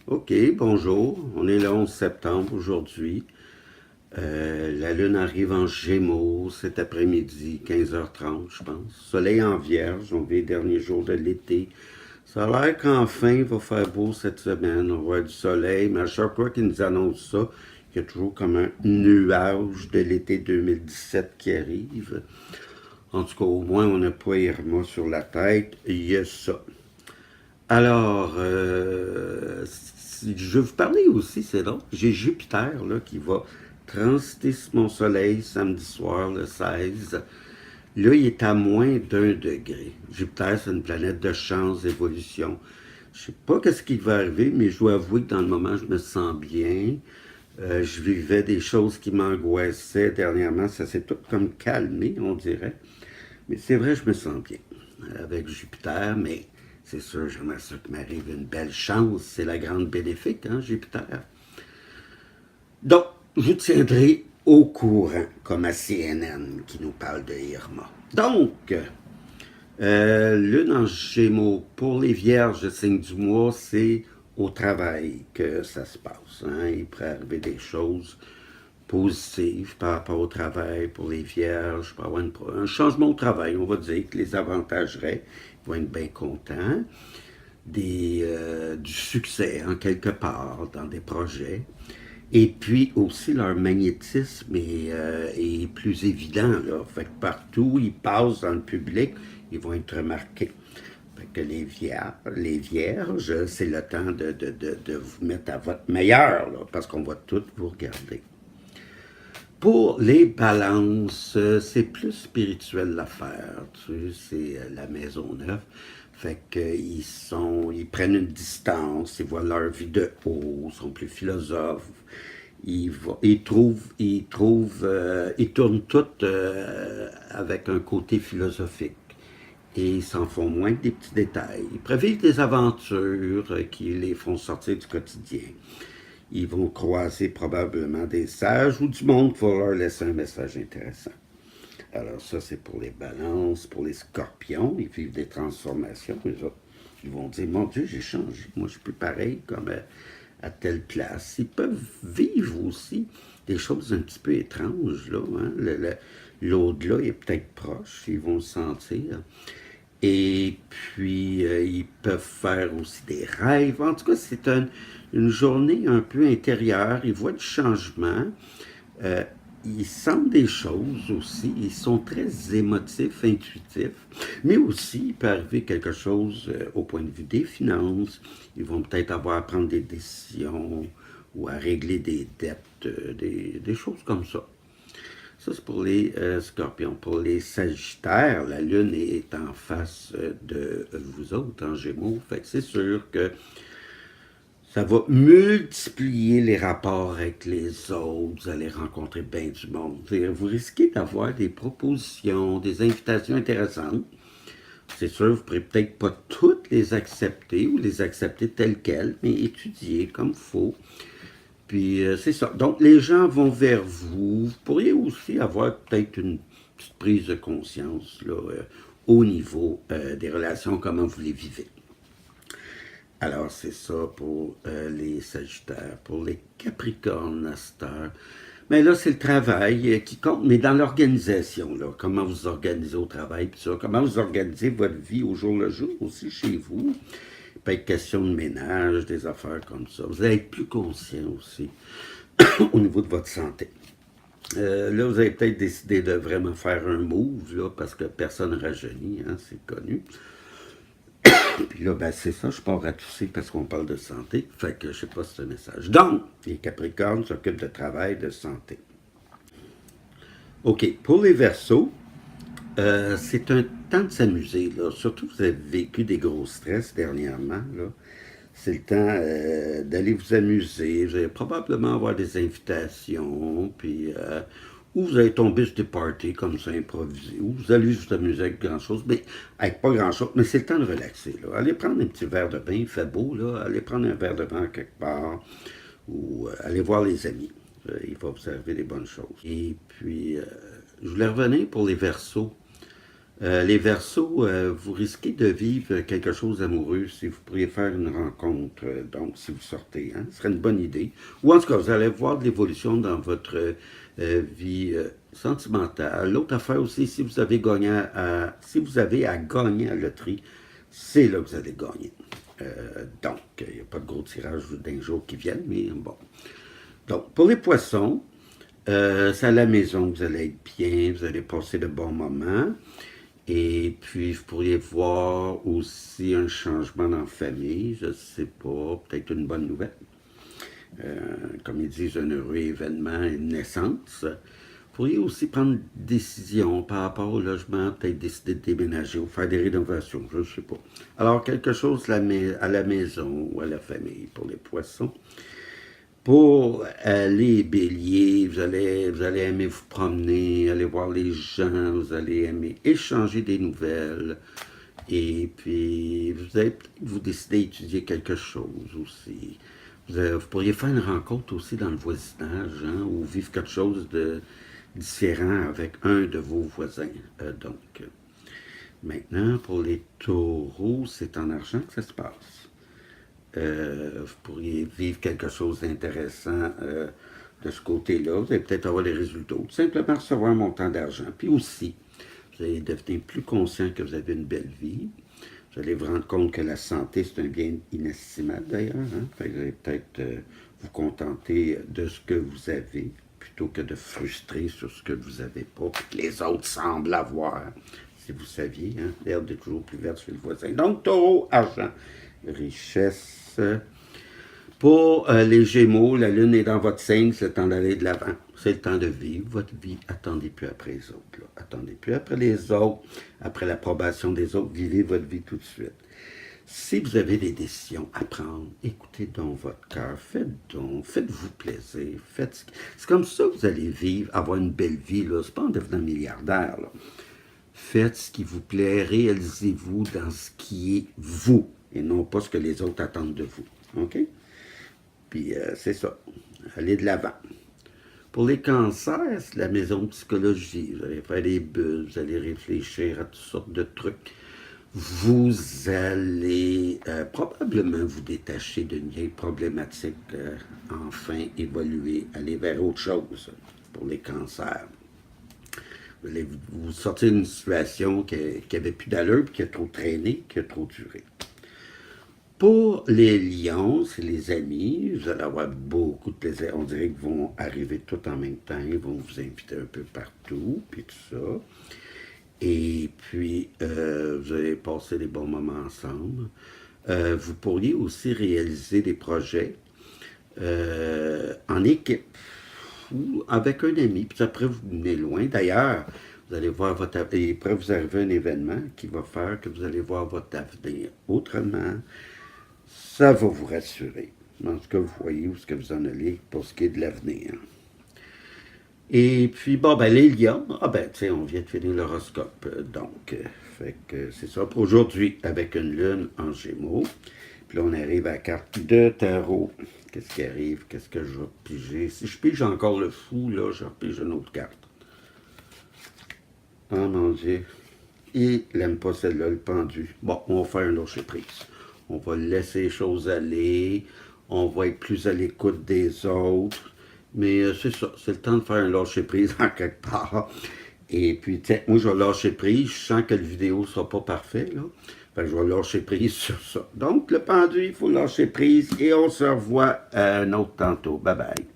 OK, bonjour. On est le 11 septembre aujourd'hui. La Lune arrive en Gémeaux cet après-midi, 15h30, je pense. Soleil en Vierge, on vit les derniers jours de l'été. Ça a l'air qu'enfin, il va faire beau cette semaine. On va avoir du soleil, mais à chaque fois qu'ils nous annoncent ça, il y a toujours comme un nuage de l'été 2017 qui arrive. En tout cas, au moins, on n'a pas Irma sur la tête. Il y a ça. Alors, je vais vous parler aussi, c'est drôle, j'ai Jupiter là, qui va transiter mon soleil samedi soir, le 16. Là, il est à moins d'1 degré. Jupiter, c'est une planète de chance, d'évolution. Je ne sais pas ce qui va arriver, mais je dois avouer que dans le moment, je me sens bien. Je vivais des choses qui m'angoissaient dernièrement. Ça s'est tout comme calmé, on dirait. Mais c'est vrai, je me sens bien avec Jupiter, mais c'est sûr, j'aimerais ça que m'arrive une belle chance. C'est la grande bénéfique, hein, Jupiter. Donc, je vous tiendrai au courant, comme à CNN qui nous parle de Irma. Donc, Lune en Gémeaux, pour les Vierges, le signe du mois, c'est au travail que ça se passe. Hein? Il pourrait arriver des choses positives par rapport au travail pour les Vierges, pour avoir un changement au travail, on va dire, que les avantagerait. Ils vont être bien contents. Du succès, en quelque part, dans des projets. Et puis aussi, leur magnétisme est plus évident. Là. Fait que partout où ils passent dans le public, ils vont être remarqués. Fait que les vierges, c'est le temps de vous mettre à votre meilleur, là, parce qu'on va tous vous regarder. Pour les balances, c'est plus spirituel l'affaire, tu sais, c'est la maison neuve. Fait ils prennent une distance, ils voient leur vie de haut, ils sont plus philosophes. Ils tournent tout avec un côté philosophique. Et ils s'en font moins que des petits détails. Ils prévivent des aventures qui les font sortir du quotidien. Ils vont croiser probablement des sages ou du monde pour leur laisser un message intéressant. Alors ça, c'est pour les balances, pour les scorpions, ils vivent des transformations. Les autres, ils vont dire, mon Dieu, j'ai changé. Moi, je suis plus pareil comme à telle place. Ils peuvent vivre aussi des choses un petit peu étranges. Là, hein? L'au-delà est peut-être proche, ils vont le sentir. Et puis, ils peuvent faire aussi des rêves. En tout cas, c'est une journée un peu intérieure. Ils voient du changement. Euh, ils sentent des choses aussi. Ils sont très émotifs, intuitifs. Mais aussi, il peut arriver quelque chose au point de vue des finances. Ils vont peut-être avoir à prendre des décisions ou à régler des dettes, des choses comme ça. Ça, c'est pour les scorpions. Pour les sagittaires, la lune est en face de vous autres, en gémeaux. Fait que c'est sûr que ça va multiplier les rapports avec les autres. Vous allez rencontrer bien du monde. Vous risquez d'avoir des propositions, des invitations intéressantes. C'est sûr, vous ne pourrez peut-être pas toutes les accepter ou les accepter telles quelles, mais étudier comme il faut. Puis c'est ça. Donc les gens vont vers vous. Vous pourriez aussi avoir peut-être une petite prise de conscience là, au niveau des relations, comment vous les vivez. Alors c'est ça pour les Sagittaires. Pour les Capricornes à cette heure, mais là, c'est le travail qui compte, mais dans l'organisation, là, comment vous organisez au travail, puis ça, comment vous organisez votre vie au jour le jour aussi chez vous. Il peut être question de ménage, des affaires comme ça. Vous allez être plus conscient aussi au niveau de votre santé. Là, vous avez peut-être décidé de vraiment faire un move, là, parce que personne ne rajeunit, hein, c'est connu. Puis là, ben, c'est ça, je pars à tousser parce qu'on parle de santé. Fait que je sais pas si c'est un message. Donc, les Capricornes s'occupent de travail, de santé. OK, pour les Verseaux, c'est un temps de s'amuser, là. Surtout que vous avez vécu des gros stress dernièrement, là. C'est le temps d'aller vous amuser. Vous allez probablement avoir des invitations, puis ou vous allez tomber sur des parties comme ça, improvisées, ou vous allez juste amuser avec grand-chose, mais avec pas grand-chose, mais c'est le temps de relaxer, là. Allez prendre un petit verre de vin, il fait beau, là. Allez prendre un verre de vin quelque part, ou allez voir les amis. Il va vous servir des bonnes choses. Et puis, je voulais revenir pour les Verseaux. Les Verseaux, vous risquez de vivre quelque chose d'amoureux si vous pourriez faire une rencontre, donc si vous sortez, hein, ce serait une bonne idée. Ou en tout cas, vous allez voir de l'évolution dans votre vie sentimentale. L'autre affaire aussi, si vous avez à gagner à la loterie, c'est là que vous allez gagner. Donc, il n'y a pas de gros tirage d'un jour qui viennent, mais bon. Donc, pour les poissons, c'est à la maison que vous allez être bien, vous allez passer de bons moments. Et puis, vous pourriez voir aussi un changement dans la famille, je ne sais pas, peut-être une bonne nouvelle. Comme ils disent, un heureux événement, une naissance. Vous pourriez aussi prendre une décision par rapport au logement, peut-être décider de déménager ou faire des rénovations, je ne sais pas. Alors, quelque chose à la maison ou à la famille pour les poissons. Pour les béliers, vous allez aimer vous promener, aller voir les gens, vous allez aimer échanger des nouvelles. Et puis, vous allez peut-être vous décider d'étudier quelque chose aussi. Vous pourriez faire une rencontre aussi dans le voisinage, hein, ou vivre quelque chose de différent avec un de vos voisins. Maintenant, pour les taureaux, c'est en argent que ça se passe. Vous pourriez vivre quelque chose d'intéressant de ce côté-là. Vous allez peut-être avoir des résultats. Tout simplement recevoir un montant d'argent. Puis aussi, vous allez devenir plus conscient que vous avez une belle vie. Vous allez vous rendre compte que la santé, c'est un bien inestimable d'ailleurs. Hein? Vous allez peut-être vous contenter de ce que vous avez plutôt que de frustrer sur ce que vous n'avez pas, que les autres semblent avoir. Si vous saviez, hein? L'herbe est toujours plus verte chez le voisin. Donc, taureau, argent, richesse. Pour les Gémeaux, la Lune est dans votre signe, c'est le temps d'aller de l'avant. C'est le temps de vivre votre vie. Attendez plus après les autres. Là. Attendez plus après les autres, après l'approbation des autres. Vivez votre vie tout de suite. Si vous avez des décisions à prendre, écoutez donc votre cœur. Faites-vous plaisir. C'est comme ça que vous allez vivre, avoir une belle vie. Ce n'est pas en devenant milliardaire. Là. Faites ce qui vous plaît. Réalisez-vous dans ce qui est vous et non pas ce que les autres attendent de vous. OK? Puis c'est ça. Allez de l'avant. Pour les cancers, c'est la maison de psychologie. Vous allez faire des bulles, vous allez réfléchir à toutes sortes de trucs. Vous allez probablement vous détacher d'une vieille problématique, enfin évoluer, aller vers autre chose pour les cancers. Vous allez vous sortir d'une situation qui n'avait plus d'allure, qui a trop traîné, qui a trop duré. Pour les lions, c'est les amis, vous allez avoir beaucoup de plaisir. On dirait qu'ils vont arriver tout en même temps, ils vont vous inviter un peu partout, puis tout ça. Et puis, vous allez passer des bons moments ensemble. Vous pourriez aussi réaliser des projets en équipe ou avec un ami, puis après vous venez loin. D'ailleurs, vous allez voir et après vous arriver un événement qui va faire que vous allez voir votre avenir autrement. Ça va vous rassurer. En tout cas, vous voyez où est-ce que vous en allez pour ce qui est de l'avenir. Et puis, bon, ben, les lions, tu sais, on vient de finir l'horoscope. Fait que c'est ça pour aujourd'hui, avec une lune en Gémeaux. Puis là, on arrive à la carte de tarot. Qu'est-ce qui arrive? Qu'est-ce que je vais piger? Si je pige encore le fou, là, je repige une autre carte. Oh mon Dieu. Il n'aime pas celle-là, le pendu. Bon, on va faire un lâcher prise. On va laisser les choses aller. On va être plus à l'écoute des autres. Mais c'est ça, c'est le temps de faire un lâcher prise en quelque part. Et puis, moi, je vais lâcher prise. Je sens que la vidéo ne sera pas parfaite, là. Fait que je vais lâcher prise sur ça. Donc, le pendu, il faut lâcher prise. Et on se revoit un autre tantôt. Bye bye.